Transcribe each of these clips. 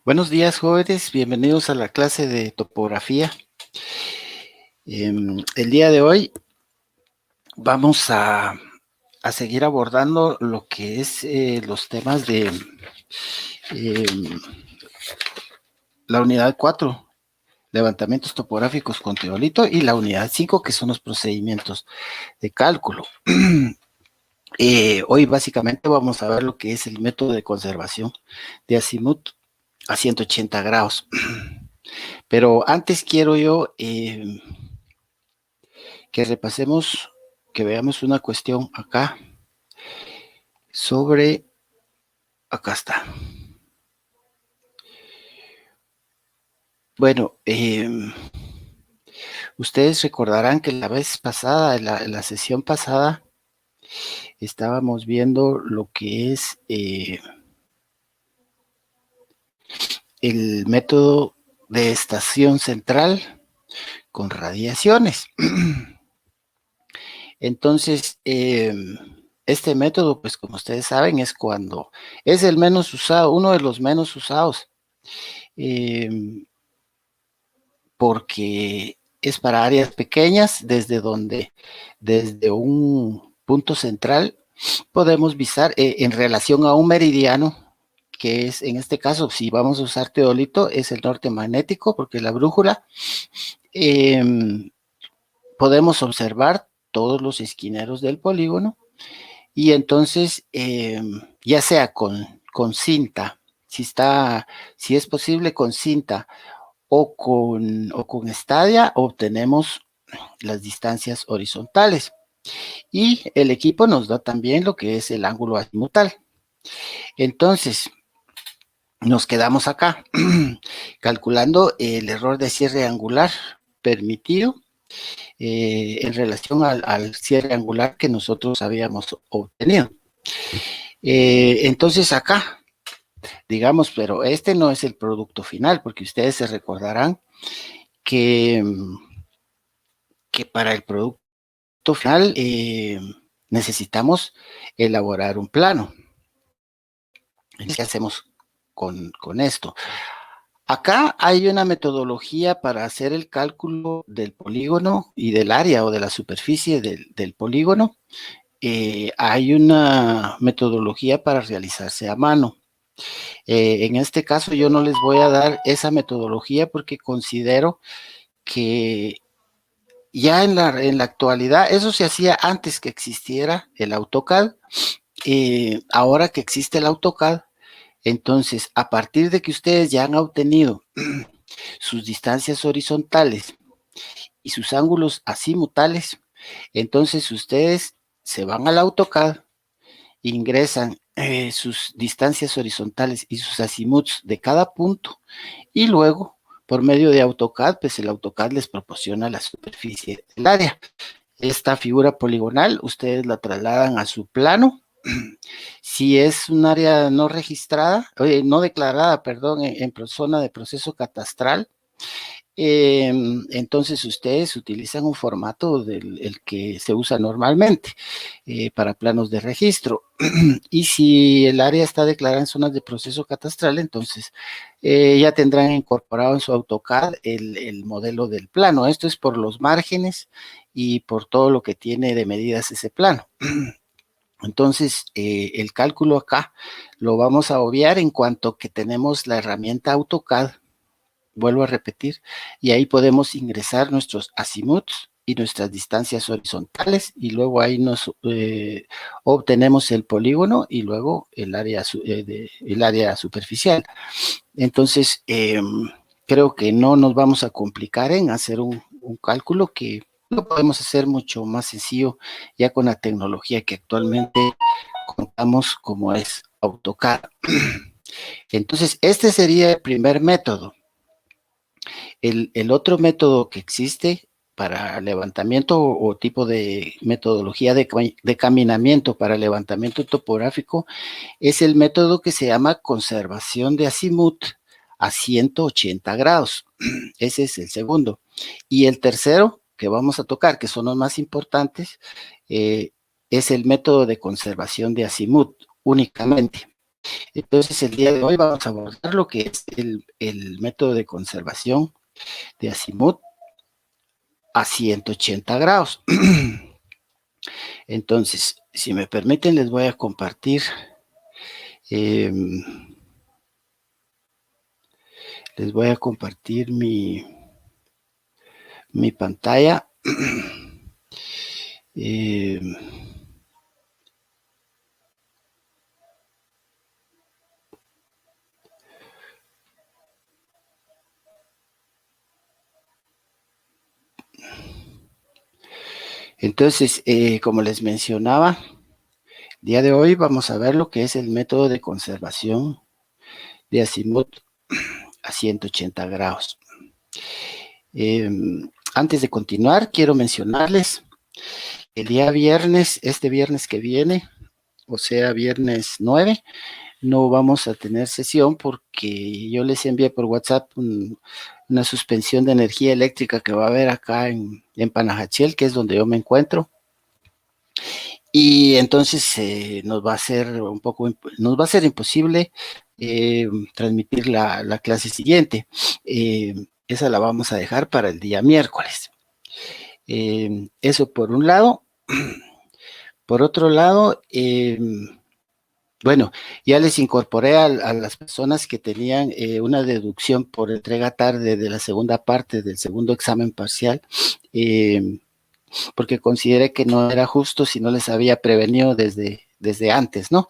Buenos días, jóvenes. Bienvenidos a la clase de topografía. El día de hoy vamos a seguir abordando lo que es los temas de em, la unidad 4, levantamientos topográficos con teolito, y la unidad 5, que son los procedimientos de cálculo. Hoy básicamente vamos a ver lo que es el método de conservación de azimut a 180 grados. Pero antes quiero yo que repasemos, que veamos una cuestión acá sobre, acá está. Bueno, ustedes recordarán que la vez pasada, en la sesión pasada, estábamos viendo lo que es el método de estación central con radiaciones. Entonces, este método, pues como ustedes saben, es cuando es el menos usado, uno de los menos usados, porque es para áreas pequeñas, desde un punto central podemos visar en relación a un meridiano, que es, en este caso, si vamos a usar teolito, es el norte magnético, porque la brújula, eh, podemos observar todos los esquineros del polígono, y entonces, ya sea con cinta, si es posible con cinta o con Stadia, obtenemos las distancias horizontales. Y el equipo nos da también lo que es el ángulo azimutal. Entonces, nos quedamos acá calculando el error de cierre angular permitido en relación al cierre angular que nosotros habíamos obtenido. Entonces acá, digamos, pero este no es el producto final, porque ustedes se recordarán que, que para el producto final necesitamos elaborar un plano. ¿Qué hacemos con esto? Acá hay una metodología para hacer el cálculo del polígono y del área o de la superficie del polígono. Hay una metodología para realizarse a mano. En este caso yo no les voy a dar esa metodología porque considero que ya en la actualidad, eso se hacía antes que existiera el AutoCAD. Ahora que existe el AutoCAD, entonces, a partir de que ustedes ya han obtenido sus distancias horizontales y sus ángulos azimutales, entonces ustedes se van al AutoCAD, ingresan sus distancias horizontales y sus azimuts de cada punto, y luego, por medio de AutoCAD, pues el AutoCAD les proporciona la superficie del área. Esta figura poligonal, ustedes la trasladan a su plano. Si es un área no registrada, no declarada, perdón, en zona de proceso catastral, entonces ustedes utilizan un formato el que se usa normalmente para planos de registro. Y si el área está declarada en zonas de proceso catastral, entonces ya tendrán incorporado en su AutoCAD el modelo del plano. Esto es por los márgenes y por todo lo que tiene de medidas ese plano. Entonces, el cálculo acá lo vamos a obviar en cuanto que tenemos la herramienta AutoCAD, vuelvo a repetir, y ahí podemos ingresar nuestros azimuts y nuestras distancias horizontales, y luego ahí nos obtenemos el polígono y luego el área superficial. Entonces, creo que no nos vamos a complicar en hacer un cálculo que lo podemos hacer mucho más sencillo ya con la tecnología que actualmente contamos, como es AutoCAD. Entonces, este sería el primer método. El otro método que existe para levantamiento o tipo de metodología de caminamiento para levantamiento topográfico es el método que se llama conservación de azimut a 180 grados. Ese es el segundo. Y el tercero que vamos a tocar, que son los más importantes, es el método de conservación de azimut únicamente. Entonces, el día de hoy vamos a abordar lo que es el método de conservación de Azimuth a 180 grados. Entonces, si me permiten, les voy a compartir eh, mi pantalla. Eh, entonces, como les mencionaba, el día de hoy vamos a ver lo que es el método de conservación de Azimuth a 180 grados. Eh, Antes de continuar, quiero mencionarles el día viernes, este viernes que viene, o sea, viernes 9, no vamos a tener sesión porque yo les envié por WhatsApp una suspensión de energía eléctrica que va a haber acá en Panajachel, que es donde yo me encuentro. Y entonces nos va a ser nos va a ser imposible transmitir la clase siguiente. Esa la vamos a dejar para el día miércoles. Eso por un lado. Por otro lado, bueno, ya les incorporé a las personas que tenían una deducción por entrega tarde de la segunda parte del segundo examen parcial, porque consideré que no era justo si no les había prevenido desde antes, ¿no?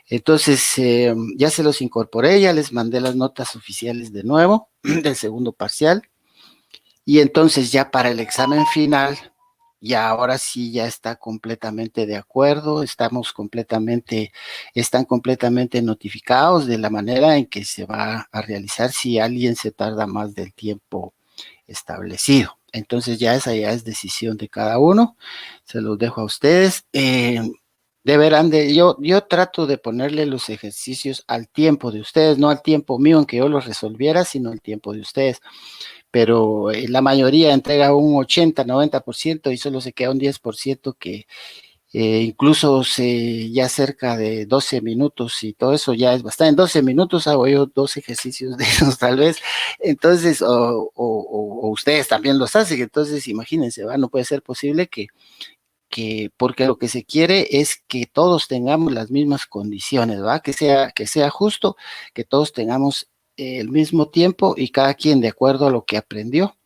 Entonces, ya se los incorporé, ya les mandé las notas oficiales de nuevo del segundo parcial, y entonces ya para el examen final, ya ahora sí ya está completamente de acuerdo, están completamente notificados de la manera en que se va a realizar si alguien se tarda más del tiempo establecido. Entonces ya esa ya es decisión de cada uno, se los dejo a ustedes. Yo trato de ponerle los ejercicios al tiempo de ustedes, no al tiempo mío en que yo los resolviera, sino al tiempo de ustedes, pero la mayoría entrega un 80-90% y solo se queda un 10% que incluso ya cerca de 12 minutos y todo eso ya es bastante. En 12 minutos hago yo 2 ejercicios de esos tal vez, entonces, o ustedes también los hacen, entonces imagínense, ¿va? No puede ser posible porque lo que se quiere es que todos tengamos las mismas condiciones, ¿va? Que sea justo, que todos tengamos el mismo tiempo y cada quien de acuerdo a lo que aprendió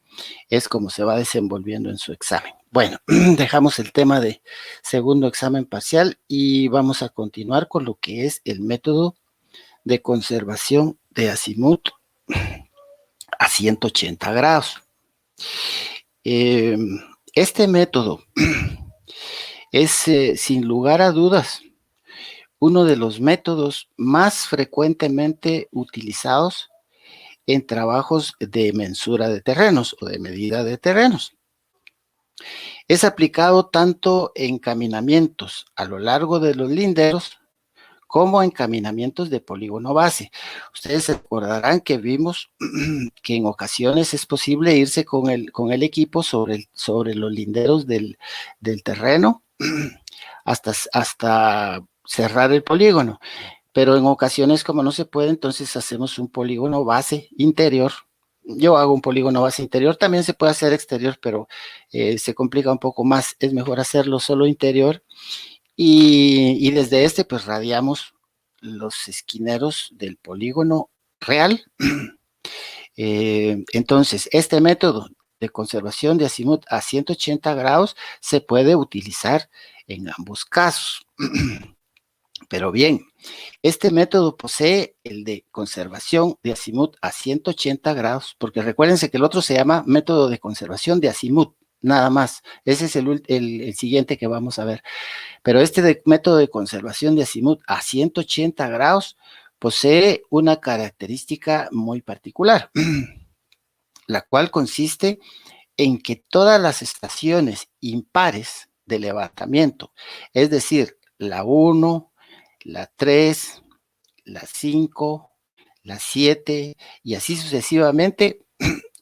es como se va desenvolviendo en su examen. Bueno, dejamos el tema de segundo examen parcial y vamos a continuar con lo que es el método de conservación de Azimuth a 180 grados. Eh, este método es, sin lugar a dudas, uno de los métodos más frecuentemente utilizados en trabajos de mensura de terrenos o de medida de terrenos. Es aplicado tanto en caminamientos a lo largo de los linderos como en caminamientos de polígono base. Ustedes se acordarán que vimos que en ocasiones es posible irse con el equipo sobre los linderos del terreno hasta cerrar el polígono. Pero en ocasiones, como no se puede, entonces hacemos un polígono base interior. Yo hago un polígono base interior, también se puede hacer exterior, pero se complica un poco más. Es mejor hacerlo solo interior. Y desde este, pues radiamos los esquineros del polígono real. Entonces, este método de conservación de Azimuth a 180 grados se puede utilizar en ambos casos. Pero bien, este método posee el de conservación de Azimuth a 180 grados, porque recuérdense que el otro se llama método de conservación de Azimuth, nada más. Ese es el siguiente que vamos a ver. Pero este método de conservación de Azimuth a 180 grados posee una característica muy particular, la cual consiste en que todas las estaciones impares de levantamiento, es decir, la 1, la 3, la 5, la 7 y así sucesivamente,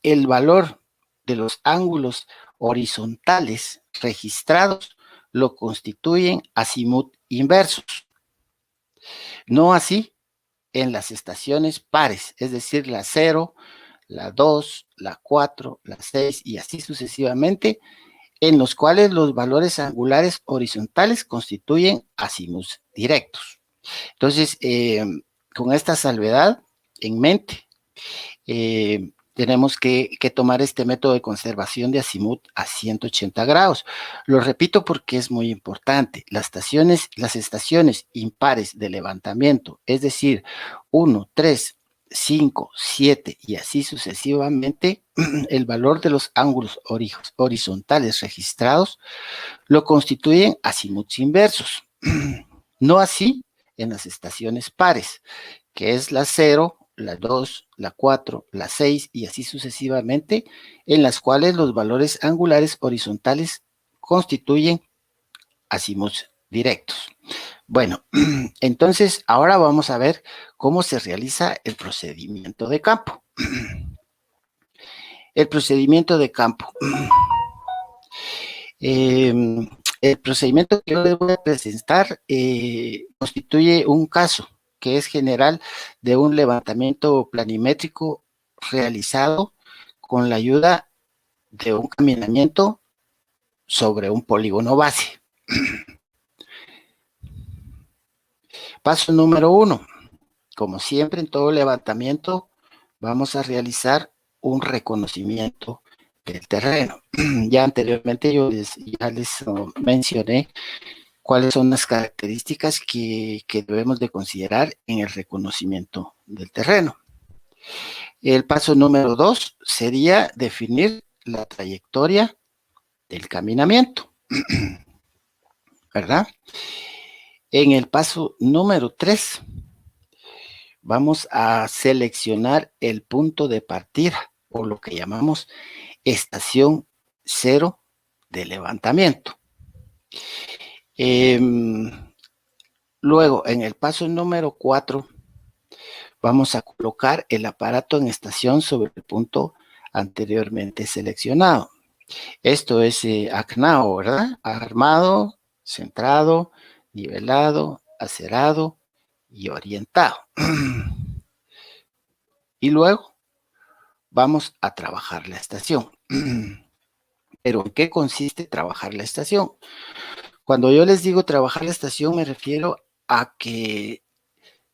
el valor de los ángulos horizontales registrados lo constituyen azimuth inversos. No así en las estaciones pares, es decir, la 0, la 2, la 4, la 6 y así sucesivamente, en los cuales los valores angulares horizontales constituyen azimuts directos. Entonces, con esta salvedad en mente, tenemos que tomar este método de conservación de azimut a 180 grados. Lo repito porque es muy importante. Las estaciones impares de levantamiento, es decir, 1, 3, 5, 7 y así sucesivamente, el valor de los ángulos horizontales registrados lo constituyen azimuts inversos. No así en las estaciones pares, que es la 0, la 2, la 4, la 6 y así sucesivamente, en las cuales los valores angulares horizontales constituyen azimuts directos. Bueno, entonces ahora vamos a ver cómo se realiza el procedimiento de campo. El procedimiento de campo. El procedimiento que yo les voy a presentar constituye un caso que es general de un levantamiento planimétrico realizado con la ayuda de un caminamiento sobre un polígono base. Paso número 1. Como siempre en todo levantamiento, vamos a realizar un reconocimiento del terreno. Ya anteriormente ya les mencioné cuáles son las características que debemos de considerar en el reconocimiento del terreno. El paso número 2 sería definir la trayectoria del caminamiento, ¿verdad? En el paso número 3 vamos a seleccionar el punto de partida o lo que llamamos estación 0 de levantamiento. Luego, en el paso número 4, vamos a colocar el aparato en estación sobre el punto anteriormente seleccionado. Esto es ACNAO, ¿verdad? Armado, centrado, nivelado, acerado y orientado. Y luego vamos a trabajar la estación. ¿Pero en qué consiste trabajar la estación? Cuando yo les digo trabajar la estación, me refiero a que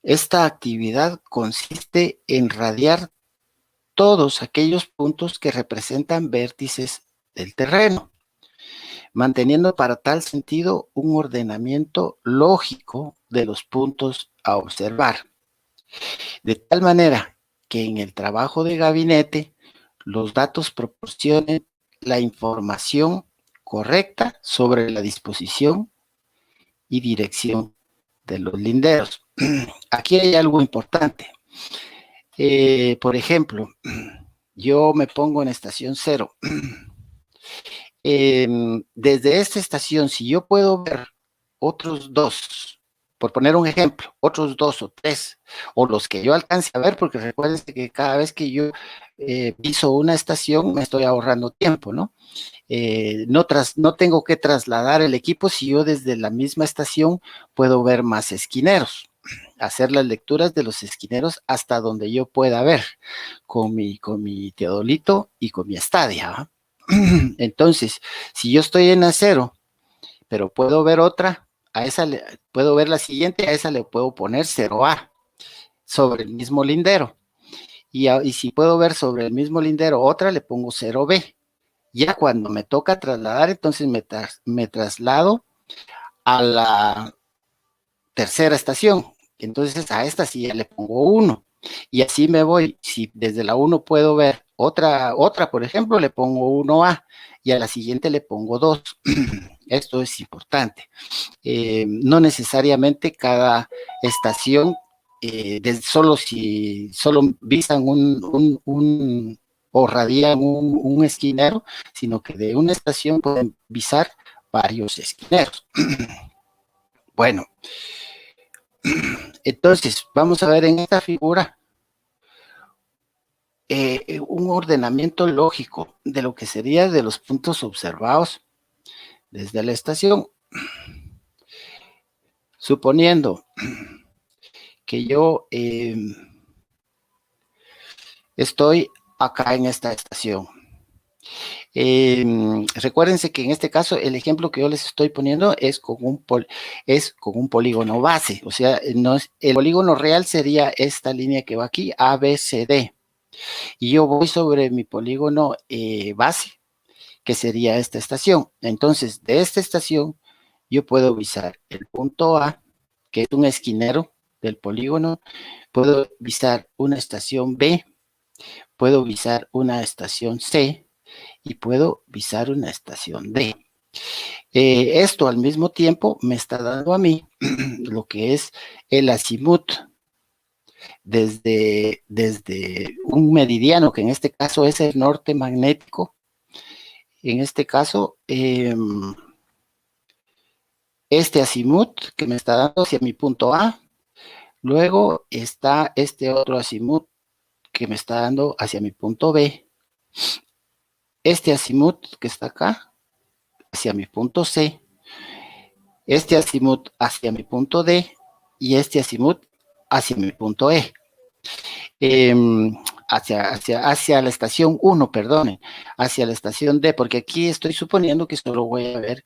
esta actividad consiste en radiar todos aquellos puntos que representan vértices del terreno, manteniendo para tal sentido un ordenamiento lógico de los puntos a observar. De tal manera que en el trabajo de gabinete, los datos proporcionen la información correcta sobre la disposición y dirección de los linderos. Aquí hay algo importante. Por ejemplo, yo me pongo en estación 0. Desde esta estación, si yo puedo ver otros 2, por poner un ejemplo, otros 2 o 3, o los que yo alcance a ver, porque recuerden que cada vez que yo piso una estación, me estoy ahorrando tiempo, ¿no? No tengo que trasladar el equipo si yo desde la misma estación puedo ver más esquineros, hacer las lecturas de los esquineros hasta donde yo pueda ver con mi teodolito y con mi estadia. Entonces, si yo estoy en acero, pero puedo ver otra, puedo ver la siguiente, a esa le puedo poner 0A sobre el mismo lindero. Y si puedo ver sobre el mismo lindero otra, le pongo 0B. Ya cuando me toca trasladar, entonces me traslado a la tercera estación. Entonces a esta sí ya le pongo 1. Y así me voy. Si desde la 1 puedo ver otra, por ejemplo, le pongo 1A y a la siguiente le pongo 2. Esto es importante. No necesariamente cada estación, solo visan o radian un esquinero, sino que de una estación pueden visar varios esquineros. Bueno, entonces vamos a ver en esta figura un ordenamiento lógico de lo que sería de los puntos observados desde la estación. Suponiendo que yo estoy acá en esta estación. Recuérdense que en este caso el ejemplo que yo les estoy poniendo es con un polígono base, o sea, no es, el polígono real sería esta línea que va aquí, A, B, C, D, y yo voy sobre mi polígono base, que sería esta estación. Entonces, de esta estación, yo puedo visar el punto A, que es un esquinero del polígono, puedo visar una estación B, puedo visar una estación C, y puedo visar una estación D. Esto al mismo tiempo me está dando a mí lo que es el azimut desde un meridiano, que en este caso es el norte magnético. En este caso, este azimut que me está dando hacia mi punto A, luego está este otro azimut que me está dando hacia mi punto B, este azimut que está acá hacia mi punto C, este azimut hacia mi punto D y este azimut hacia mi punto E. Hacia la estación 1, perdonen, hacia la estación D, porque aquí estoy suponiendo que solo voy a ver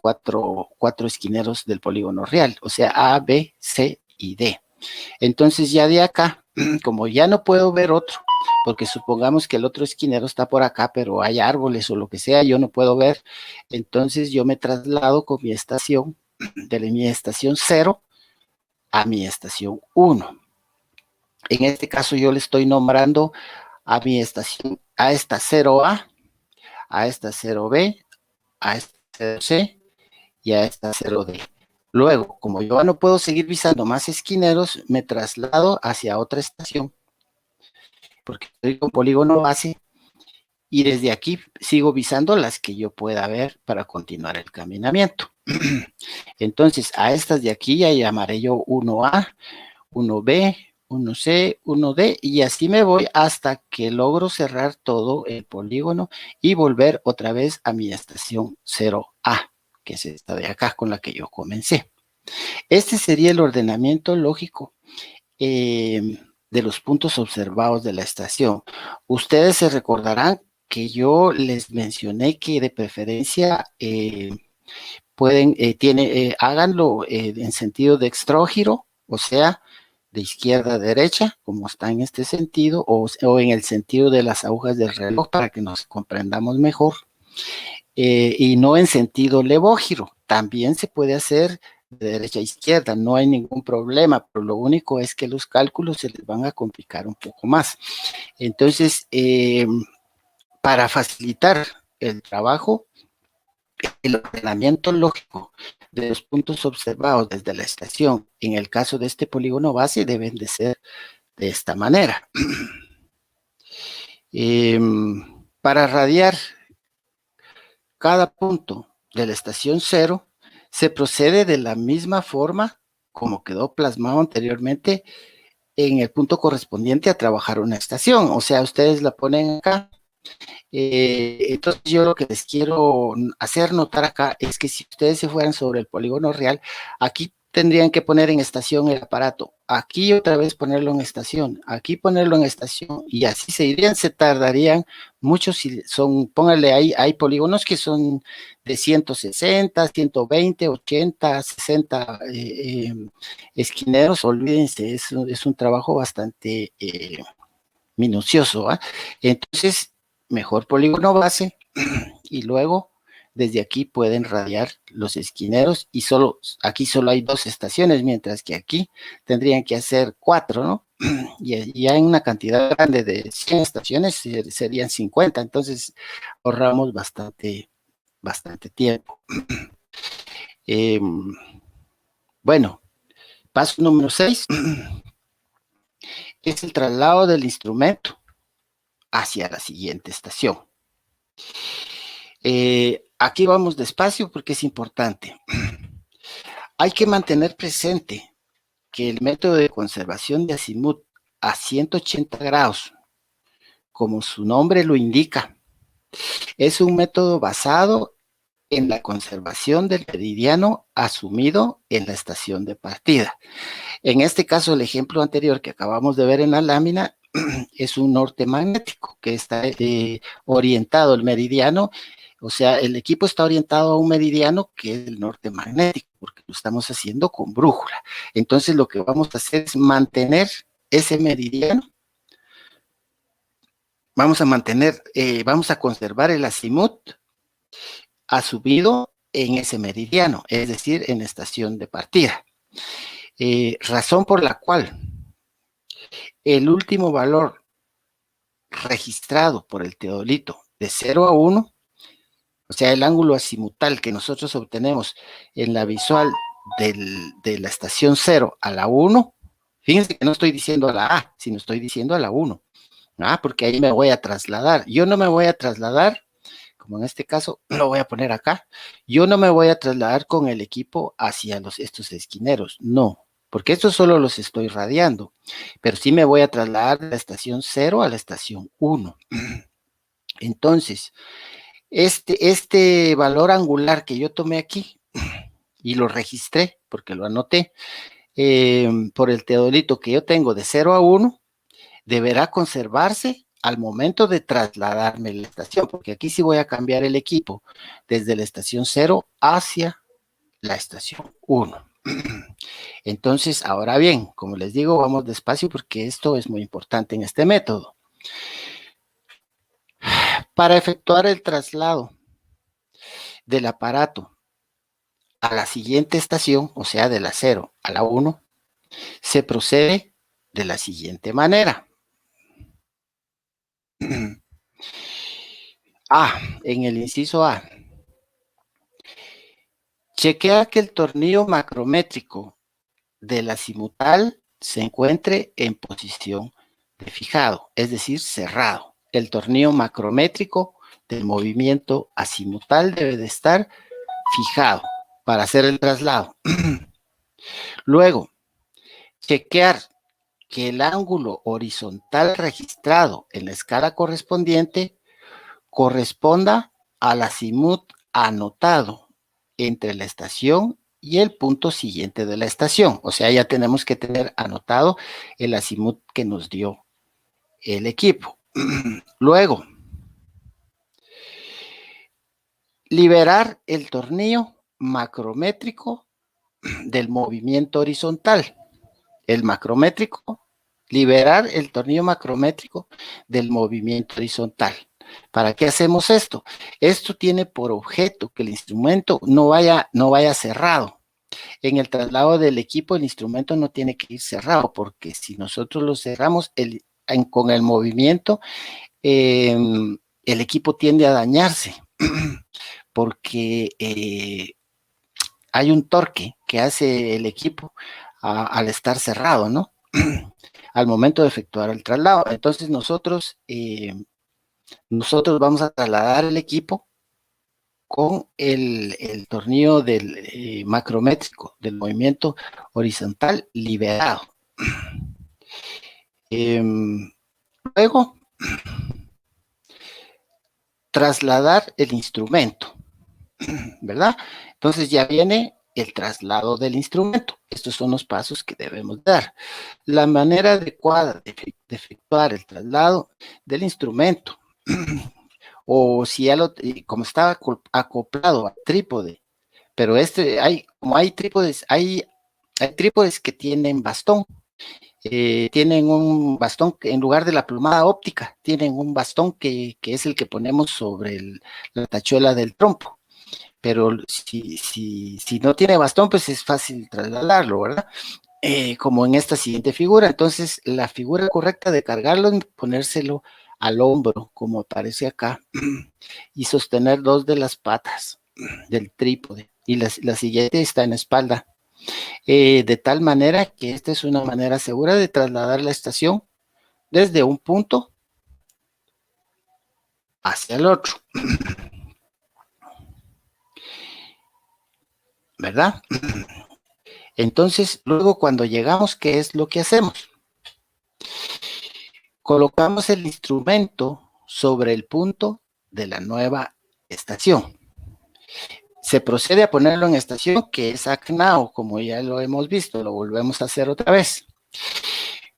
cuatro esquineros del polígono real, o sea, A, B, C y D. Entonces ya de acá, como ya no puedo ver otro, porque supongamos que el otro esquinero está por acá, pero hay árboles o lo que sea, yo no puedo ver, entonces yo me traslado con mi estación, de mi estación 0 a mi estación 1. En este caso yo le estoy nombrando a mi estación, a esta 0A, a esta 0B, a esta 0C y a esta 0D. Luego, como yo no puedo seguir visando más esquineros, me traslado hacia otra estación, porque estoy con polígono base, y desde aquí sigo visando las que yo pueda ver para continuar el caminamiento. Entonces, a estas de aquí ya llamaré yo 1A, 1B, 1C, 1D, y así me voy hasta que logro cerrar todo el polígono y volver otra vez a mi estación 0A, que es esta de acá con la que yo comencé. Este sería el ordenamiento lógico de los puntos observados de la estación. Ustedes se recordarán que yo les mencioné que de preferencia háganlo en sentido de extrógiro, o sea, de izquierda a derecha, como está en este sentido, o en el sentido de las agujas del reloj para que nos comprendamos mejor, y no en sentido levógiro. También se puede hacer de derecha a izquierda, no hay ningún problema, pero lo único es que los cálculos se les van a complicar un poco más. Entonces, para facilitar el trabajo, el ordenamiento lógico de los puntos observados desde la estación, en el caso de este polígono base, deben de ser de esta manera. Para radiar cada punto de la estación 0, se procede de la misma forma como quedó plasmado anteriormente en el punto correspondiente a trabajar una estación. O sea, ustedes la ponen acá. Entonces yo lo que les quiero hacer notar acá es que si ustedes se fueran sobre el polígono real, aquí tendrían que poner en estación el aparato, aquí otra vez ponerlo en estación, aquí ponerlo en estación, y así se irían, se tardarían mucho. Si son, pónganle ahí, hay polígonos que son de 160, 120, 80, 60 esquineros, olvídense, es un trabajo bastante minucioso, ¿eh? Entonces, mejor polígono base, y luego desde aquí pueden radiar los esquineros, y aquí solo hay 2 estaciones, mientras que aquí tendrían que hacer 4, ¿no? Y ya en una cantidad grande de 100 estaciones serían 50, entonces ahorramos bastante tiempo. Bueno, paso número 6 es el traslado del instrumento hacia la siguiente estación. Aquí vamos despacio porque es importante. Hay que mantener presente que el método de conservación de azimut a 180 grados, como su nombre lo indica, es un método basado en la conservación del meridiano asumido en la estación de partida. En este caso, el ejemplo anterior que acabamos de ver en la lámina es un norte magnético que está orientado el meridiano, o sea, el equipo está orientado a un meridiano que es el norte magnético, porque lo estamos haciendo con brújula. Entonces, lo que vamos a hacer es mantener ese meridiano, vamos a conservar el azimut asumido en ese meridiano, es decir, en la estación de partida. Razón por la cual el último valor registrado por el teodolito de 0 a 1, o sea, el ángulo azimutal que nosotros obtenemos en la visual de la estación 0 a la 1, fíjense que no estoy diciendo a la A, sino estoy diciendo a la 1, porque ahí me voy a trasladar. Yo no me voy a trasladar, como en este caso, lo voy a poner acá, yo no me voy a trasladar con el equipo hacia estos esquineros, no, porque estos solo los estoy radiando, pero sí me voy a trasladar de la estación 0 a la estación 1. Entonces, este valor angular que yo tomé aquí y lo registré, porque lo anoté, por el teodolito que yo tengo de 0 a 1, deberá conservarse al momento de trasladarme la estación, porque aquí sí voy a cambiar el equipo desde la estación 0 hacia la estación 1. Entonces, ahora bien, como les digo, vamos despacio porque esto es muy importante en este método. Para efectuar el traslado del aparato a la siguiente estación, o sea, de la 0 a la 1, se procede de la siguiente manera. En el inciso A, chequea que el tornillo macrométrico del azimutal se encuentre en posición de fijado, es decir, cerrado. El tornillo macrométrico del movimiento azimutal debe de estar fijado para hacer el traslado. Luego, chequear que el ángulo horizontal registrado en la escala correspondiente corresponda al azimut anotado entre la estación y el punto siguiente de la estación. O sea, ya tenemos que tener anotado el azimut que nos dio el equipo. Luego, liberar el tornillo macrométrico del movimiento horizontal. El macrométrico, liberar el tornillo macrométrico del movimiento horizontal. ¿Para qué hacemos esto? Esto tiene por objeto que el instrumento no vaya cerrado. En el traslado del equipo, el instrumento no tiene que ir cerrado, porque si nosotros lo cerramos con el movimiento, el equipo tiende a dañarse, porque hay un torque que hace el equipo al estar cerrado, ¿no? Al momento de efectuar el traslado. Entonces nosotros vamos a trasladar el equipo con el tornillo del macrométrico del movimiento horizontal liberado. Luego, trasladar el instrumento, ¿verdad? Entonces ya viene el traslado del instrumento. Estos son los pasos que debemos dar. La manera adecuada de efectuar el traslado del instrumento, o si ya como estaba acoplado a trípode, pero como hay trípodes, hay trípodes que tienen bastón, tienen un bastón que en lugar de la plumada óptica, tienen un bastón que es el que ponemos sobre la tachuela del trompo. Pero si no tiene bastón, pues es fácil trasladarlo, ¿verdad? Como en esta siguiente figura. Entonces, la figura correcta de cargarlo es ponérselo al hombro, como aparece acá, y sostener dos de las patas del trípode. Y la siguiente está en la espalda. De tal manera que esta es una manera segura de trasladar la estación desde un punto hacia el otro. ¿Verdad? Entonces, luego cuando llegamos, ¿qué es lo que hacemos? Colocamos el instrumento sobre el punto de la nueva estación. Se procede a ponerlo en estación, que es Act Now, como ya lo hemos visto, lo volvemos a hacer otra vez.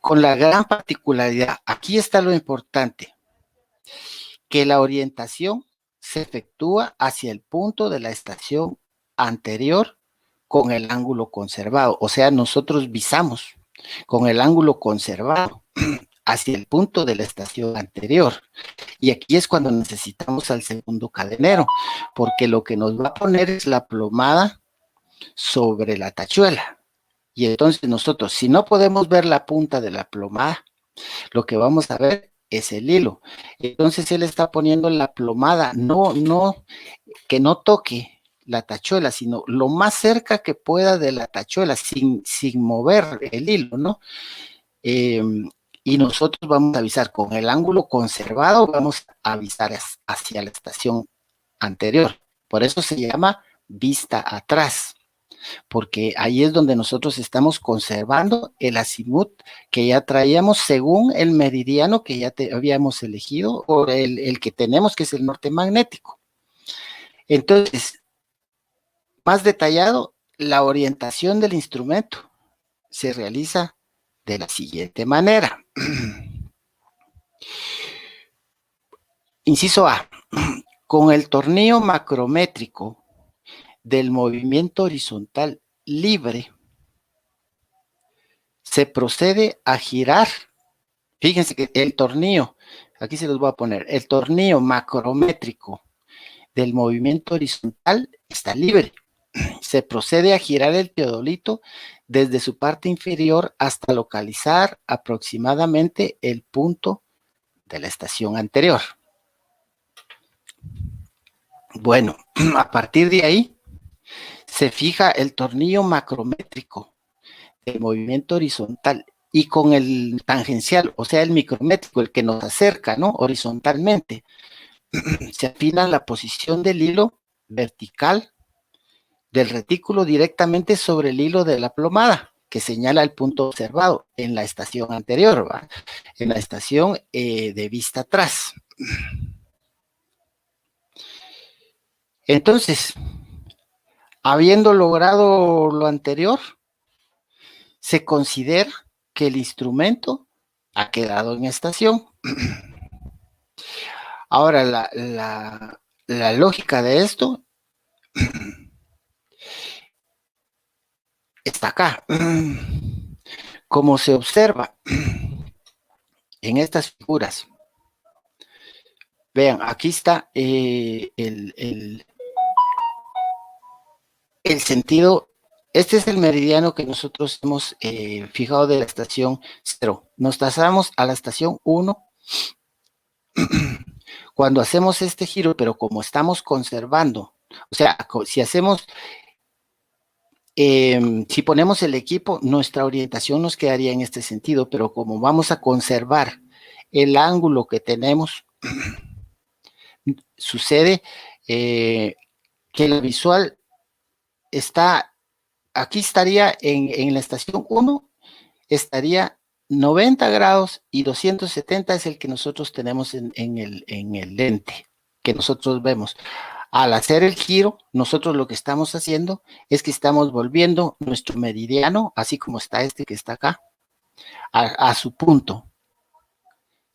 Con la gran particularidad, aquí está lo importante, que la orientación se efectúa hacia el punto de la estación anterior con el ángulo conservado. O sea, nosotros visamos con el ángulo conservado hacia el punto de la estación anterior. Y aquí es cuando necesitamos al segundo cadenero, porque lo que nos va a poner es la plomada sobre la tachuela. Y entonces nosotros, si no podemos ver la punta de la plomada, lo que vamos a ver es el hilo. Entonces él está poniendo la plomada, que no toque la tachuela, sino lo más cerca que pueda de la tachuela, sin mover el hilo, ¿no? Y nosotros vamos a avisar con el ángulo conservado, vamos a avisar hacia la estación anterior. Por eso se llama vista atrás, porque ahí es donde nosotros estamos conservando el azimut que ya traíamos según el meridiano que ya habíamos elegido, o el que tenemos, que es el norte magnético. Entonces, más detallado, la orientación del instrumento se realiza de la siguiente manera. Inciso A, con el tornillo macrométrico del movimiento horizontal libre, se procede a girar. Fíjense que el tornillo, aquí se los voy a poner, el tornillo macrométrico del movimiento horizontal está libre. Se procede a girar el teodolito desde su parte inferior hasta localizar aproximadamente el punto de la estación anterior. Bueno, a partir de ahí se fija el tornillo macrométrico del movimiento horizontal y con el tangencial, o sea, el micrométrico, el que nos acerca, ¿no? Horizontalmente, se afina la posición del hilo vertical del retículo directamente sobre el hilo de la plomada, que señala el punto observado en la estación anterior, ¿va? En la estación de vista atrás. Entonces, habiendo logrado lo anterior, se considera que el instrumento ha quedado en estación. Ahora, la lógica de esto está acá. Como se observa en estas figuras, vean, aquí está el sentido. Este es el meridiano que nosotros hemos fijado de la estación 0. Nos trazamos a la estación 1 cuando hacemos este giro, pero como estamos conservando, o sea, si hacemos, si ponemos el equipo, nuestra orientación nos quedaría en este sentido, pero como vamos a conservar el ángulo que tenemos, sucede que la visual está, aquí estaría en la estación 1, estaría 90 grados y 270 es el que nosotros tenemos en el lente que nosotros vemos. Al hacer el giro, nosotros lo que estamos haciendo es que estamos volviendo nuestro meridiano, así como está este que está acá, a su punto,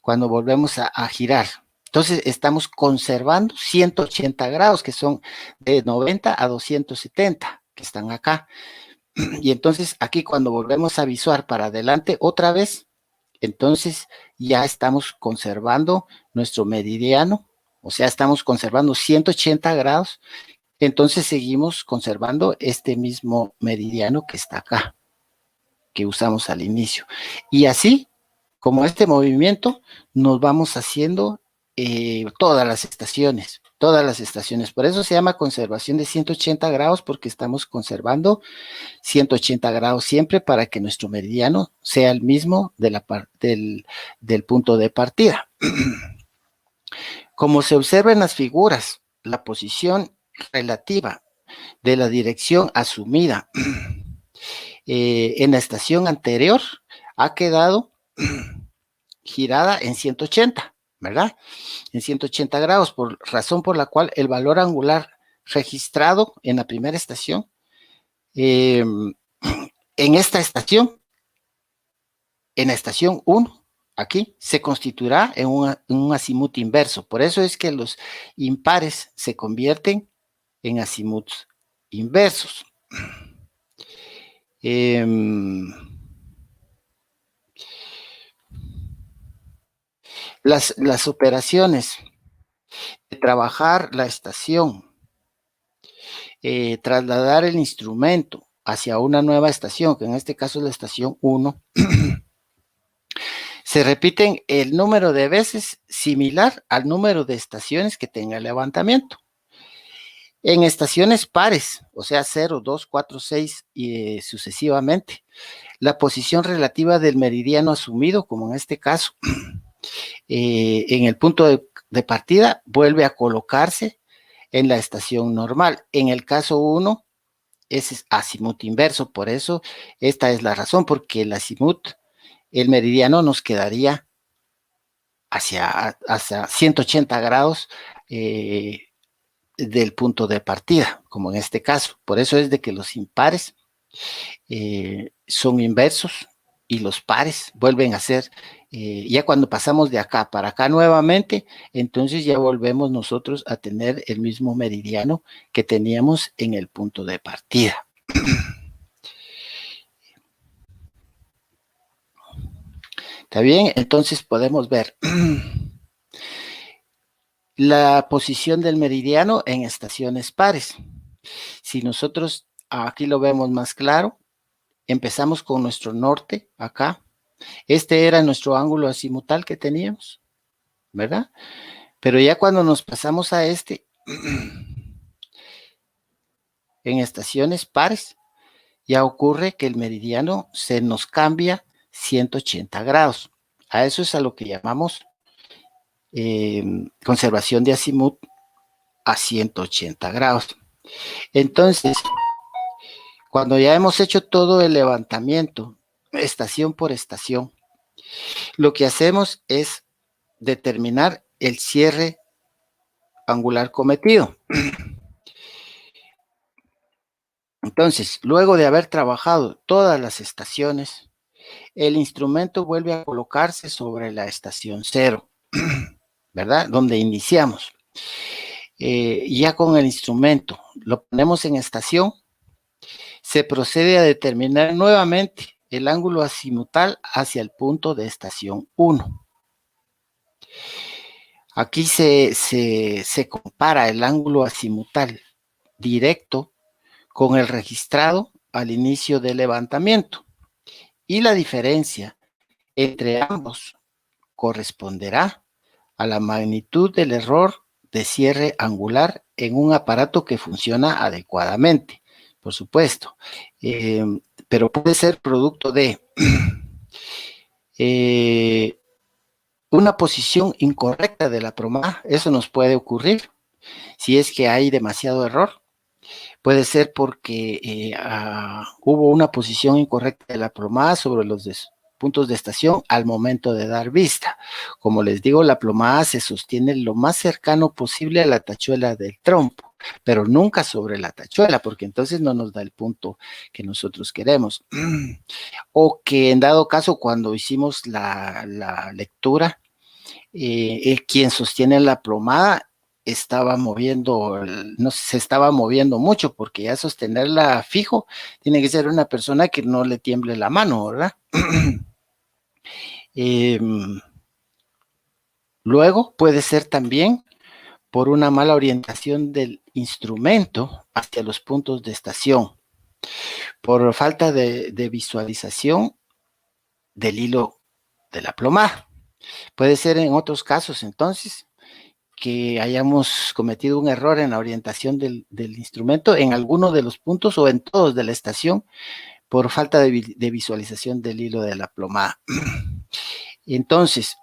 cuando volvemos a girar. Entonces estamos conservando 180 grados, que son de 90 a 270, que están acá. Y entonces aquí cuando volvemos a visuar para adelante otra vez, entonces ya estamos conservando nuestro meridiano, o sea, estamos conservando 180 grados, entonces seguimos conservando este mismo meridiano que está acá, que usamos al inicio. Y así, como este movimiento, nos vamos haciendo todas las estaciones. Todas las estaciones. Por eso se llama conservación de 180 grados, porque estamos conservando 180 grados siempre para que nuestro meridiano sea el mismo del punto de partida. Como se observa en las figuras, la posición relativa de la dirección asumida en la estación anterior ha quedado girada en 180, ¿verdad? En 180 grados, por razón por la cual el valor angular registrado en la primera estación, en esta estación, en la estación 1, aquí, se constituirá en un azimut inverso. Por eso es que los impares se convierten en azimuts inversos. Las operaciones de trabajar la estación, trasladar el instrumento hacia una nueva estación, que en este caso es la estación 1, se repiten el número de veces similar al número de estaciones que tenga el levantamiento. En estaciones pares, o sea, 0, 2, 4, 6 y sucesivamente, la posición relativa del meridiano asumido, como en este caso, en el punto de partida, vuelve a colocarse en la estación normal. En el caso 1, es azimut inverso, por eso esta es la razón, porque el azimut, el meridiano nos quedaría hacia 180 grados del punto de partida, como en este caso. Por eso es de que los impares son inversos y los pares vuelven a ser, ya cuando pasamos de acá para acá nuevamente, entonces ya volvemos nosotros a tener el mismo meridiano que teníamos en el punto de partida. ¿Está bien? Entonces podemos ver la posición del meridiano en estaciones pares. Si nosotros aquí lo vemos más claro, empezamos con nuestro norte acá. Este era nuestro ángulo azimutal que teníamos, ¿verdad? Pero ya cuando nos pasamos a este, en estaciones pares, ya ocurre que el meridiano se nos cambia 180 grados. A eso es a lo que llamamos conservación de azimut a 180 grados. Entonces, cuando ya hemos hecho todo el levantamiento, estación por estación, lo que hacemos es determinar el cierre angular cometido. Entonces, luego de haber trabajado todas las estaciones, el instrumento vuelve a colocarse sobre la estación 0, ¿verdad? Donde iniciamos. Ya con el instrumento lo ponemos en estación, se procede a determinar nuevamente el ángulo azimutal hacia el punto de estación 1. Aquí se compara el ángulo azimutal directo con el registrado al inicio del levantamiento, y la diferencia entre ambos corresponderá a la magnitud del error de cierre angular en un aparato que funciona adecuadamente, por supuesto, pero puede ser producto de una posición incorrecta de la plomada. Eso nos puede ocurrir si es que hay demasiado error. Puede ser porque hubo una posición incorrecta de la plomada sobre los puntos de estación al momento de dar vista. Como les digo, la plomada se sostiene lo más cercano posible a la tachuela del trompo, pero nunca sobre la tachuela, porque entonces no nos da el punto que nosotros queremos. O que en dado caso, cuando hicimos la lectura, quien sostiene la plomada estaba moviendo, no se estaba moviendo mucho, porque ya sostenerla fijo tiene que ser una persona que no le tiemble la mano, ¿verdad? Luego puede ser también por una mala orientación del instrumento hacia los puntos de estación, por falta de visualización del hilo de la plomada. Puede ser en otros casos, entonces, que hayamos cometido un error en la orientación del instrumento en alguno de los puntos o en todos de la estación por falta de visualización del hilo de la plomada. Entonces,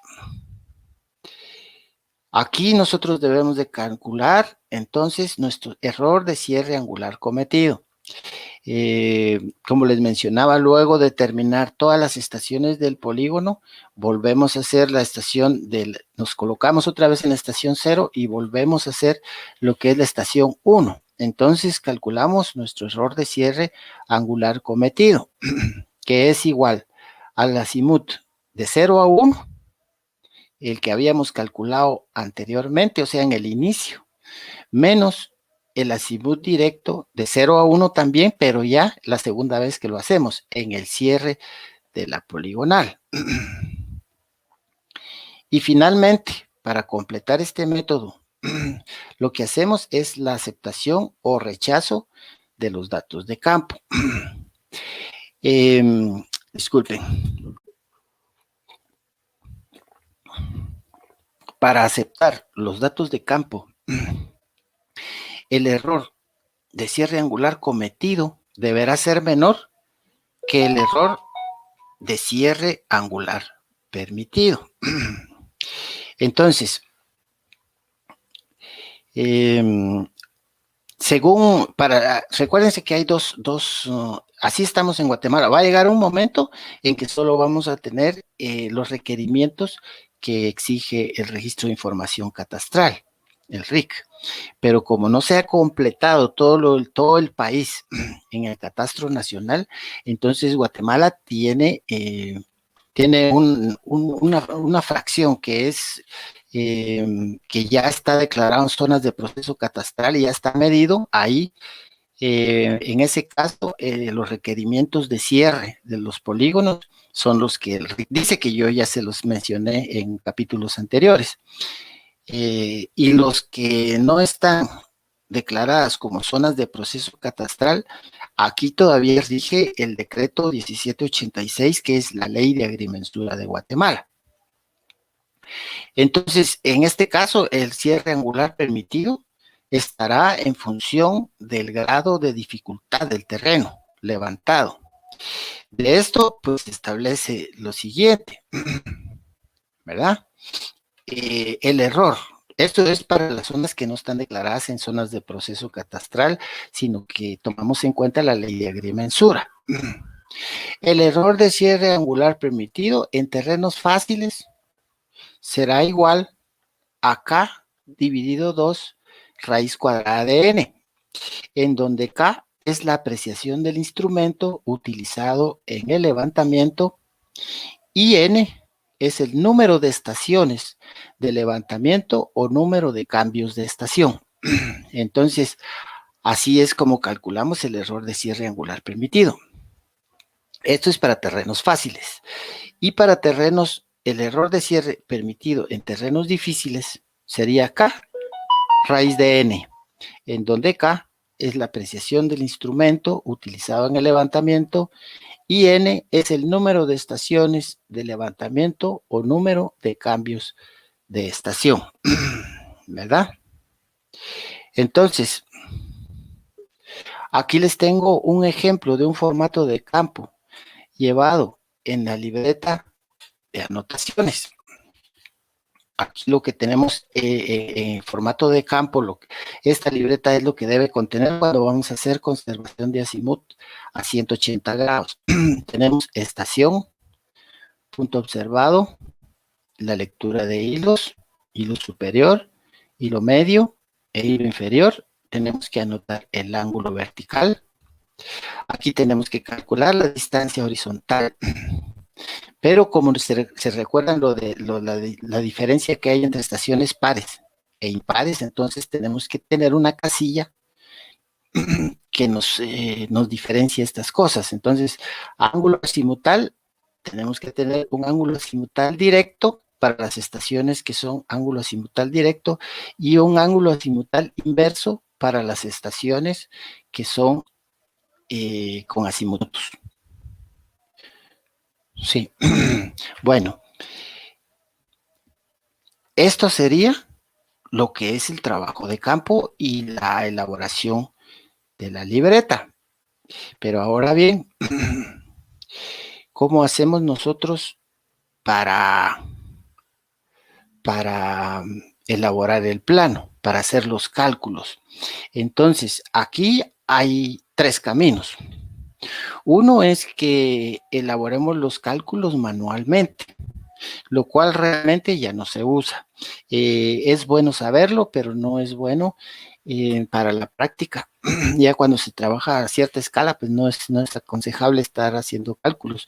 aquí nosotros debemos de calcular entonces nuestro error de cierre angular cometido. Como les mencionaba, luego de terminar todas las estaciones del polígono, volvemos a hacer la estación nos colocamos otra vez en la estación 0 y volvemos a hacer lo que es la estación 1. Entonces calculamos nuestro error de cierre angular cometido, que es igual al azimut de 0 a 1, el que habíamos calculado anteriormente, o sea, en el inicio, menos el azimut directo de 0 a 1 también, pero ya la segunda vez que lo hacemos, en el cierre de la poligonal. Y finalmente, para completar este método, lo que hacemos es la aceptación o rechazo de los datos de campo. Disculpen. Para aceptar los datos de campo, el error de cierre angular cometido deberá ser menor que el error de cierre angular permitido. Entonces, recuérdense que hay así estamos en Guatemala. Va a llegar un momento en que solo vamos a tener los requerimientos que exige el Registro de Información Catastral, el RIC. Pero como no se ha completado todo el país en el catastro nacional, entonces Guatemala tiene una fracción que es que ya está declarado en zonas de proceso catastral y ya está medido ahí. En ese caso, los requerimientos de cierre de los polígonos son los que el RIC dice, que yo ya se los mencioné en capítulos anteriores. Y los que no están declaradas como zonas de proceso catastral, aquí todavía rige el decreto 1786, que es la ley de agrimensura de Guatemala. Entonces, en este caso, el cierre angular permitido estará en función del grado de dificultad del terreno levantado. De esto, pues, se establece lo siguiente, ¿verdad? El error. Esto es para las zonas que no están declaradas en zonas de proceso catastral, sino que tomamos en cuenta la ley de agrimensura. El error de cierre angular permitido en terrenos fáciles será igual a K dividido 2 raíz cuadrada de N, en donde K es la apreciación del instrumento utilizado en el levantamiento y N es el número de estaciones de levantamiento o número de cambios de estación. Entonces, así es como calculamos el error de cierre angular permitido. Esto es para terrenos fáciles. Y para terrenos, el error de cierre permitido en terrenos difíciles sería K raíz de N, en donde K es la apreciación del instrumento utilizado en el levantamiento y N es el número de estaciones de levantamiento o número de cambios de estación, ¿verdad? Entonces, aquí les tengo un ejemplo de un formato de campo llevado en la libreta de anotaciones. Aquí lo que tenemos en formato de campo, esta libreta es lo que debe contener cuando vamos a hacer conservación de azimut a 180 grados. Tenemos estación, punto observado, la lectura de hilos, hilo superior, hilo medio e hilo inferior. Tenemos que anotar el ángulo vertical. Aquí tenemos que calcular la distancia horizontal. Pero como se recuerdan la diferencia que hay entre estaciones pares e impares, entonces tenemos que tener una casilla que nos diferencia estas cosas. Entonces, ángulo azimutal, tenemos que tener un ángulo azimutal directo para las estaciones que son ángulo azimutal directo y un ángulo azimutal inverso para las estaciones que son con azimutos. Sí. Bueno, esto sería lo que es el trabajo de campo y la elaboración de la libreta. Pero ahora bien, ¿cómo hacemos nosotros para elaborar el plano, para hacer los cálculos? Entonces, aquí hay 3 caminos. Uno es que elaboremos los cálculos manualmente, lo cual realmente ya no se usa. Es bueno saberlo, pero no es bueno para la práctica. Ya cuando se trabaja a cierta escala, pues no es aconsejable estar haciendo cálculos.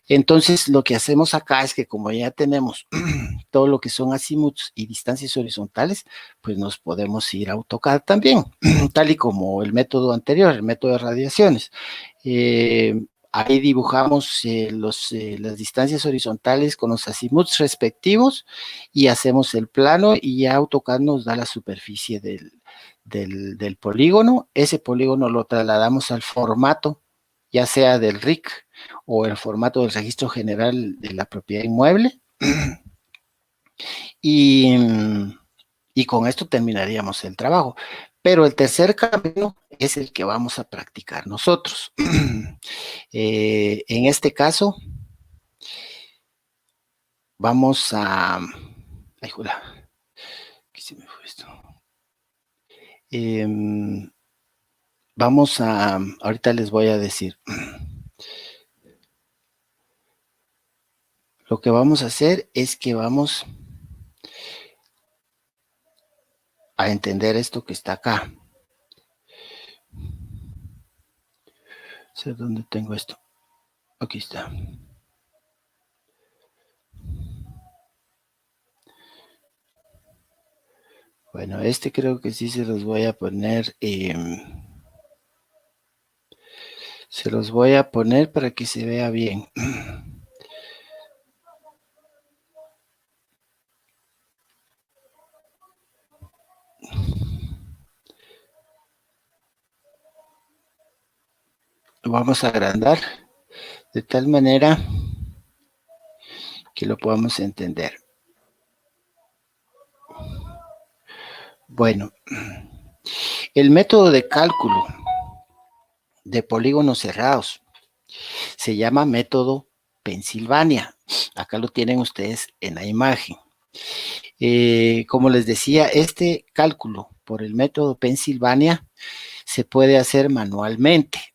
Entonces, lo que hacemos acá es que como ya tenemos todo lo que son azimuts y distancias horizontales, pues nos podemos ir a AutoCAD también, tal y como el método anterior, el método de radiaciones. Ahí dibujamos las distancias horizontales con los azimuts respectivos y hacemos el plano y ya AutoCAD nos da la superficie del polígono. Ese polígono lo trasladamos al formato, ya sea del RIC o el formato del registro general de la propiedad inmueble. Y, y con esto terminaríamos el trabajo. Pero el tercer camino es el que vamos a practicar nosotros. En este caso, vamos a... Ay, jula, ¿qué se me fue esto? Vamos a... Ahorita les voy a decir. Lo que vamos a hacer es que vamos a entender esto que está acá. ¿Sé dónde tengo esto? Aquí está. Bueno, este creo que sí se los voy a poner. Se los voy a poner para que se vea bien. Lo vamos a agrandar de tal manera que lo podamos entender. Bueno, el método de cálculo de polígonos cerrados se llama método Pensilvania. Acá lo tienen ustedes en la imagen. Como les decía, este cálculo por el método Pensilvania se puede hacer manualmente,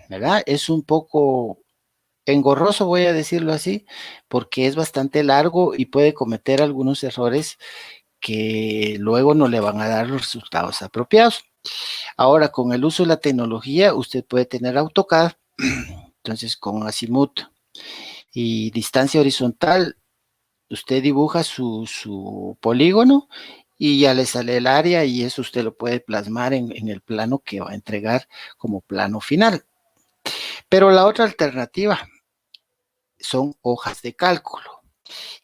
¿verdad? Es un poco engorroso, voy a decirlo así, porque es bastante largo y puede cometer algunos errores que luego no le van a dar los resultados apropiados. Ahora, con el uso de la tecnología, usted puede tener AutoCAD, entonces con azimut y distancia horizontal, usted dibuja su polígono y ya le sale el área y eso usted lo puede plasmar en el plano que va a entregar como plano final. Pero la otra alternativa son hojas de cálculo.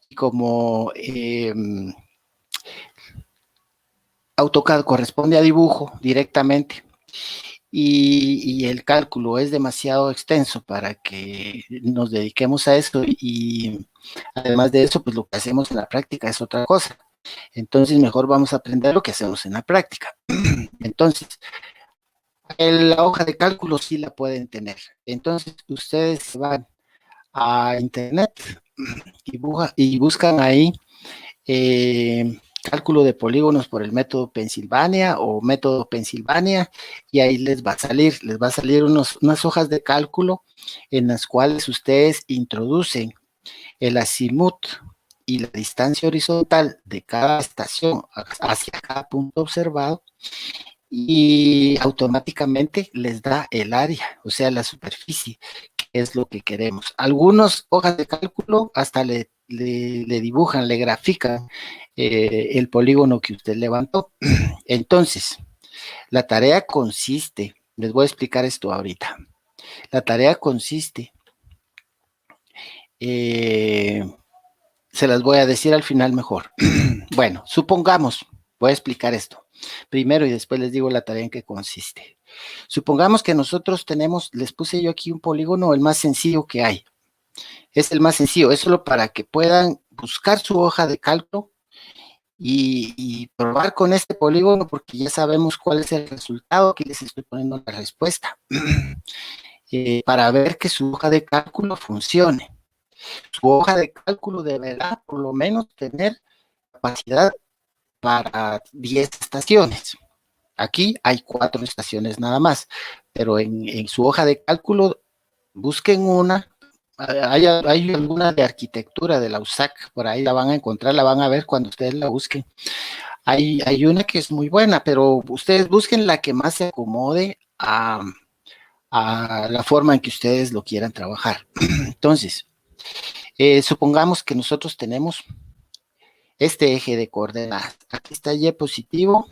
Y como AutoCAD corresponde a dibujo directamente y el cálculo es demasiado extenso para que nos dediquemos a eso y además de eso, pues lo que hacemos en la práctica es otra cosa. Entonces, mejor vamos a aprender lo que hacemos en la práctica. Entonces, la hoja de cálculo sí la pueden tener. Entonces, ustedes van a internet y buscan ahí cálculo de polígonos por el método Pensilvania o método Pensilvania y ahí les va a salir unas hojas de cálculo en las cuales ustedes introducen el azimut y la distancia horizontal de cada estación hacia cada punto observado y automáticamente les da el área, o sea, la superficie, que es lo que queremos. Algunas hojas de cálculo hasta le dibujan, le grafican el polígono que usted levantó. Entonces, la tarea consiste, les voy a explicar esto ahorita, la tarea consiste, se las voy a decir al final mejor. Bueno, supongamos, voy a explicar esto primero y después les digo la tarea en que consiste. Supongamos que nosotros tenemos, les puse yo aquí un polígono, el más sencillo que hay. Es el más sencillo, es solo para que puedan buscar su hoja de cálculo y probar con este polígono porque ya sabemos cuál es el resultado, aquí les estoy poniendo la respuesta, para ver que su hoja de cálculo funcione. Su hoja de cálculo deberá por lo menos tener capacidad para 10 estaciones. Aquí hay 4 estaciones nada más, pero en su hoja de cálculo busquen una Hay alguna de arquitectura de la USAC, por ahí la van a encontrar, la van a ver cuando ustedes la busquen. Hay una que es muy buena, pero ustedes busquen la que más se acomode a la forma en que ustedes lo quieran trabajar. Entonces, supongamos que nosotros tenemos este eje de coordenadas. Aquí está Y positivo,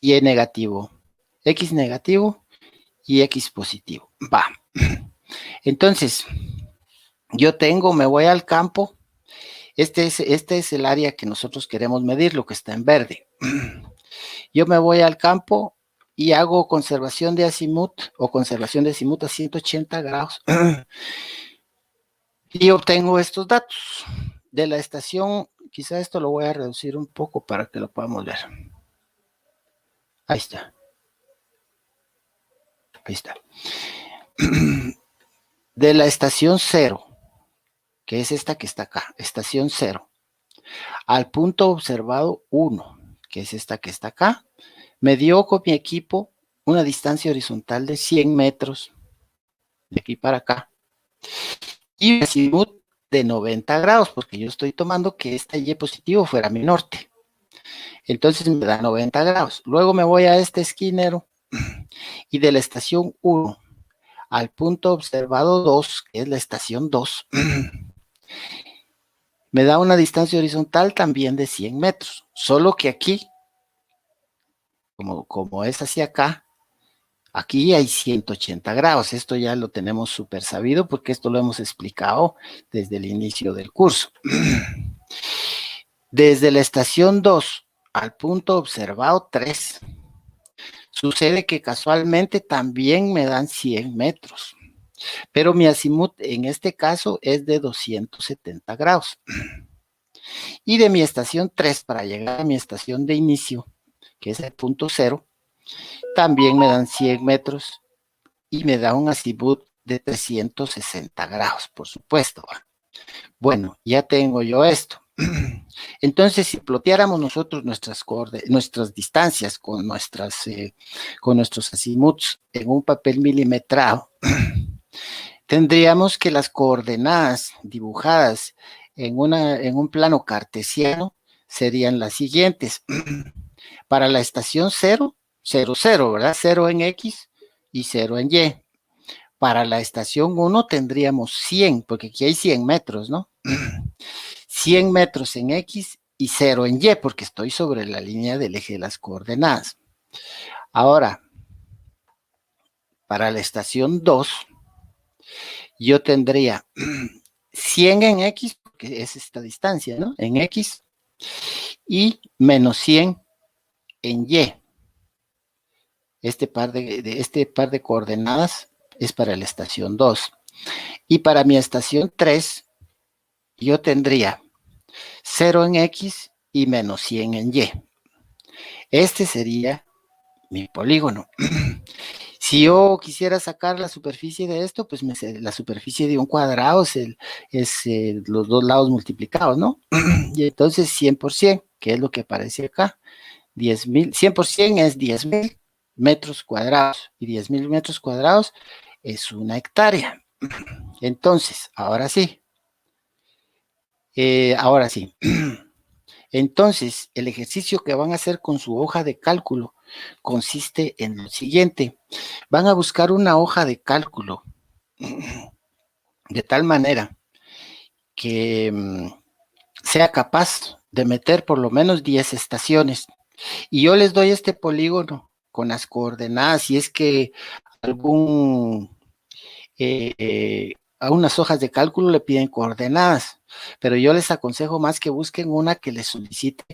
Y negativo, X negativo y X positivo. Va. Entonces, me voy al campo. Este es el área que nosotros queremos medir, lo que está en verde. Yo me voy al campo y hago conservación de azimut o conservación de azimut a 180 grados y obtengo estos datos de la estación. Quizá esto lo voy a reducir un poco para que lo podamos ver. Ahí está. Ahí está. De la estación 0, que es esta que está acá, estación 0, al punto observado 1, que es esta que está acá, me dio con mi equipo una distancia horizontal de 100 metros de aquí para acá y un azimut de 90 grados, porque yo estoy tomando que este Y positivo fuera mi norte. Entonces me da 90 grados. Luego me voy a este esquinero y de la estación 1 al punto observado 2, que es la estación 2, me da una distancia horizontal también de 100 metros. Solo que aquí, como es hacia acá, aquí hay 180 grados. Esto ya lo tenemos súper sabido porque esto lo hemos explicado desde el inicio del curso. Desde la estación 2 al punto observado 3, sucede que casualmente también me dan 100 metros, pero mi azimut en este caso es de 270 grados. Y de mi estación 3 para llegar a mi estación de inicio, que es el punto 0, también me dan 100 metros y me da un azimut de 360 grados, por supuesto. Bueno, ya tengo yo esto. Entonces, si ploteáramos nosotros nuestras distancias con nuestros azimuts en un papel milimetrado, tendríamos que las coordenadas dibujadas en un plano cartesiano serían las siguientes. Para la estación 0, 0, 0, ¿verdad? 0 en X y 0 en Y. Para la estación 1 tendríamos 100, porque aquí hay 100 metros, ¿no? 100 metros en X y 0 en Y, porque estoy sobre la línea del eje de las coordenadas. Ahora, para la estación 2, yo tendría 100 en X, porque es esta distancia, ¿no? En X, y menos 100 en Y. Este par de coordenadas es para la estación 2. Y para mi estación 3, yo tendría 0 en X y menos 100 en Y. Este sería mi polígono. Si yo quisiera sacar la superficie de esto, pues la superficie de un cuadrado es los dos lados multiplicados, ¿no? Y entonces 100%, que es lo que aparece acá, 10,000, 100% es 10,000 metros cuadrados y 10,000 metros cuadrados es una hectárea. Entonces, ahora sí. Entonces, el ejercicio que van a hacer con su hoja de cálculo consiste en lo siguiente. Van a buscar una hoja de cálculo de tal manera que sea capaz de meter por lo menos 10 estaciones. Y yo les doy este polígono con las coordenadas, si es que a unas hojas de cálculo le piden coordenadas, pero yo les aconsejo más que busquen una que les solicite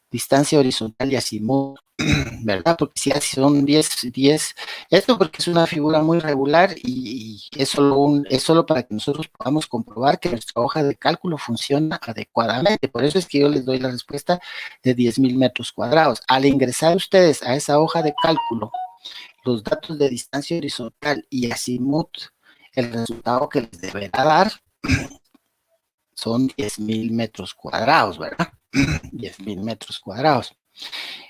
distancia horizontal y azimut, ¿verdad? Porque si son 10, esto porque es una figura muy regular y es solo para que nosotros podamos comprobar que nuestra hoja de cálculo funciona adecuadamente. Por eso es que yo les doy la respuesta de 10,000 metros cuadrados. Al ingresar ustedes a esa hoja de cálculo los datos de distancia horizontal y azimut, el resultado que les deberá dar son 10,000 metros cuadrados, ¿verdad? 10,000 metros cuadrados.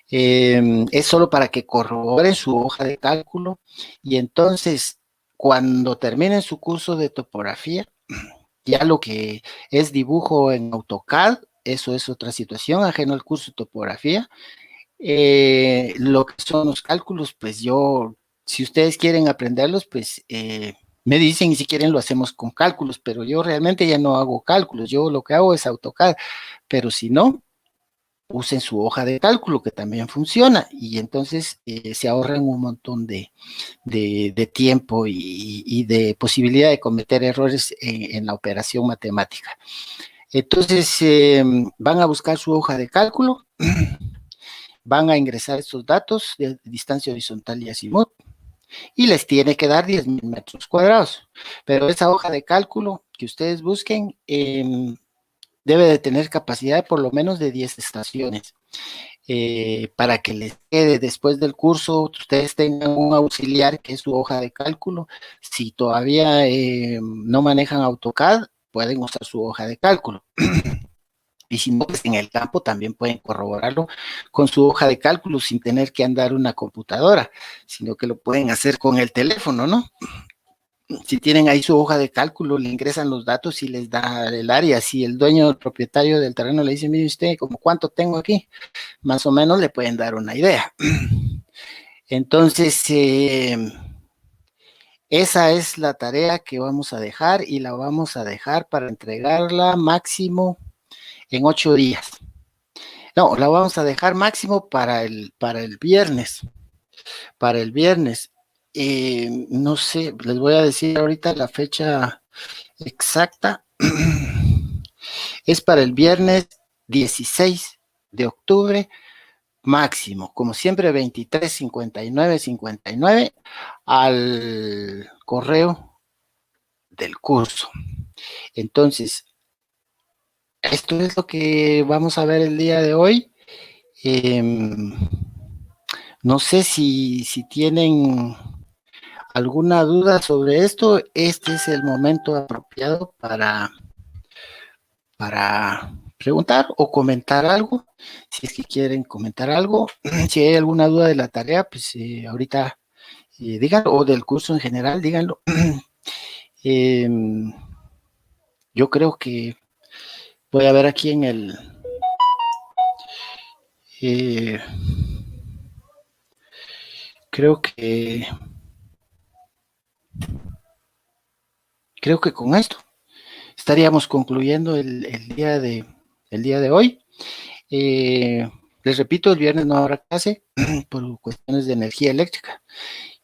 Es solo para que corroboren su hoja de cálculo y entonces cuando terminen su curso de topografía, ya lo que es dibujo en AutoCAD, eso es otra situación, ajeno al curso de topografía. Lo que son los cálculos, pues yo, si ustedes quieren aprenderlos, pues me dicen y si quieren lo hacemos con cálculos, pero yo realmente ya no hago cálculos, yo lo que hago es AutoCAD, pero si no, usen su hoja de cálculo que también funciona y entonces se ahorran un montón de tiempo y de posibilidad de cometer errores en la operación matemática. Entonces van a buscar su hoja de cálculo, van a ingresar estos datos de distancia horizontal y azimut y les tiene que dar 10.000 metros cuadrados. Pero esa hoja de cálculo que ustedes busquen debe de tener capacidad de por lo menos de 10 estaciones. Para que les quede después del curso, ustedes tengan un auxiliar que es su hoja de cálculo. Si todavía no manejan AutoCAD, pueden usar su hoja de cálculo. Y si no, pues en el campo también pueden corroborarlo con su hoja de cálculo sin tener que andar una computadora, sino que lo pueden hacer con el teléfono, ¿no? Si tienen ahí su hoja de cálculo, le ingresan los datos y les da el área. Si el dueño, el propietario del terreno le dice, mire usted, ¿como cuánto tengo aquí? Más o menos le pueden dar una idea. Entonces, esa es la tarea que vamos a dejar y la vamos a dejar para entregarla máximo en 8 días. No, la vamos a dejar máximo para el viernes. Para el viernes. No sé, les voy a decir ahorita la fecha exacta. Es para el viernes 16 de octubre máximo, como siempre 23:59:59 al correo del curso. Entonces, esto es lo que vamos a ver el día de hoy. No sé si tienen alguna duda sobre esto. Este es el momento apropiado para preguntar o comentar algo, si es que quieren comentar algo. Si hay alguna duda de la tarea, pues ahorita díganlo, o del curso en general, díganlo. Eh, yo creo que voy a ver aquí en el... Eh, creo que con esto estaríamos concluyendo el día de hoy. Les repito, el viernes no habrá clase por cuestiones de energía eléctrica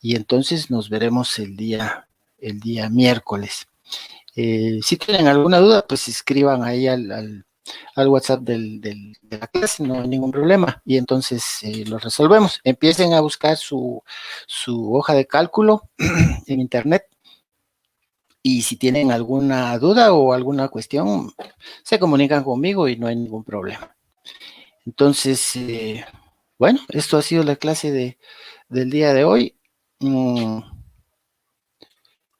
y entonces nos veremos el día miércoles. Si tienen alguna duda, pues escriban ahí al WhatsApp de la clase, no hay ningún problema, y entonces lo resolvemos. Empiecen a buscar su hoja de cálculo en internet, y si tienen alguna duda o alguna cuestión, se comunican conmigo y no hay ningún problema. Entonces, bueno, esto ha sido la clase del día de hoy.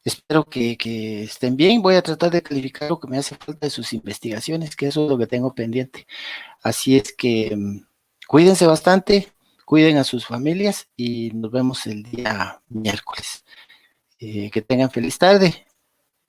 Espero que estén bien. Voy a tratar de calificar lo que me hace falta de sus investigaciones, que eso es lo que tengo pendiente. Así es que cuídense bastante, cuiden a sus familias y nos vemos el día miércoles. Que tengan feliz tarde.